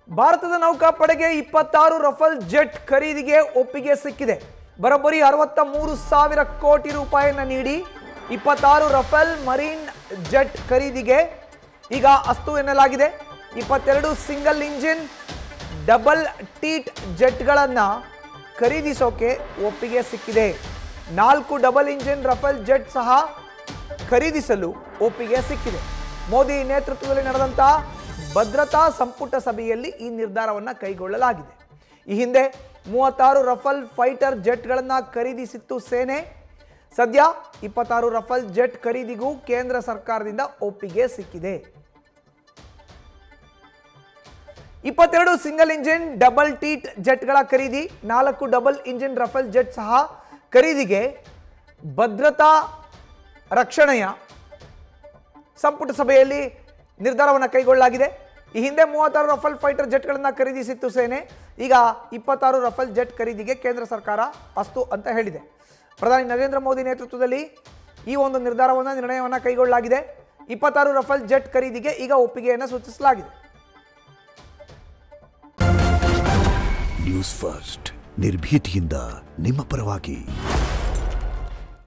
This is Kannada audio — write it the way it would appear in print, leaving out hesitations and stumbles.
ಭಾರತದ ನೌಕಾಪಡೆಗೆ 26 ರಫೇಲ್ ಜೆಟ್ ಖರೀದಿಗೆ ಒಪ್ಪಿಗೆ ಸಿಕ್ಕಿದೆ. ಬರೋಬ್ಬರಿ 63,000 ಕೋಟಿ ರೂಪಾಯಿಯನ್ನು ನೀಡಿ 26 ರಫೇಲ್ ಮರೀನ್ ಜೆಟ್ ಖರೀದಿಗೆ ಈಗ ಅಸ್ತು ಎನ್ನಲಾಗಿದೆ. 22 ಸಿಂಗಲ್ ಇಂಜಿನ್ ಡಬಲ್ ಟೀಟ್ ಜೆಟ್ಗಳನ್ನು ಖರೀದಿಸೋಕೆ ಒಪ್ಪಿಗೆ ಸಿಕ್ಕಿದೆ. 4 ಡಬಲ್ ಇಂಜಿನ್ ರಫೇಲ್ ಜೆಟ್ ಸಹ ಖರೀದಿಸಲು ಒಪ್ಪಿಗೆ ಸಿಕ್ಕಿದೆ. ಮೋದಿ ನೇತೃತ್ವದಲ್ಲಿ ನಡೆದಂತ ಭದ್ರತಾ ಸಂಪುಟ ಸಭೆಯಲ್ಲಿ ಈ ನಿರ್ಧಾರವನ್ನು ಕೈಗೊಳ್ಳಲಾಗಿದೆ. ಈ ಹಿಂದೆ 36 ರಫೇಲ್ ಫೈಟರ್ ಜೆಟ್ಗಳನ್ನು ಖರೀದಿಸಿತ್ತು ಸೇನೆ. ಸದ್ಯ 26 ರಫೇಲ್ ಜೆಟ್ ಖರೀದಿಗೂ ಕೇಂದ್ರ ಸರ್ಕಾರದಿಂದ ಒಪ್ಪಿಗೆ ಸಿಕ್ಕಿದೆ. 22 ಸಿಂಗಲ್ ಇಂಜಿನ್ ಡಬಲ್ ಟೀಟ್ ಜೆಟ್ಗಳ ಖರೀದಿ, 4 ಡಬಲ್ ಇಂಜಿನ್ ರಫೇಲ್ ಜೆಟ್ ಸಹ ಖರೀದಿಗೆ ಭದ್ರತಾ ರಕ್ಷಣೆಯ ಸಂಪುಟ ಸಭೆಯಲ್ಲಿ ನಿರ್ಧಾರವನ್ನು ಕೈಗೊಳ್ಳಲಾಗಿದೆ. ಈ ಹಿಂದೆ 36 ರಫೇಲ್ ಫೈಟರ್ ಜೆಟ್ಗಳನ್ನು ಖರೀದಿಸಿತ್ತು ಸೇನೆ. ಈಗ 26 ರಫೇಲ್ ಜೆಟ್ ಖರೀದಿಗೆ ಕೇಂದ್ರ ಸರ್ಕಾರ ಅಸ್ತು ಅಂತ ಹೇಳಿದೆ. ಪ್ರಧಾನಿ ನರೇಂದ್ರ ಮೋದಿ ನೇತೃತ್ವದಲ್ಲಿ ಈ ಒಂದು ನಿರ್ಣಯವನ್ನು ಕೈಗೊಳ್ಳಲಾಗಿದೆ. 26 ರಫೇಲ್ ಜೆಟ್ ಖರೀದಿಗೆ ಈಗ ಒಪ್ಪಿಗೆಯನ್ನು ಸೂಚಿಸಲಾಗಿದೆ. ನ್ಯೂಸ್ ಫಸ್ಟ್ ನಿರ್ಭೀತಿಯಿಂದ ನಿಮ್ಮ ಪರವಾಗಿ.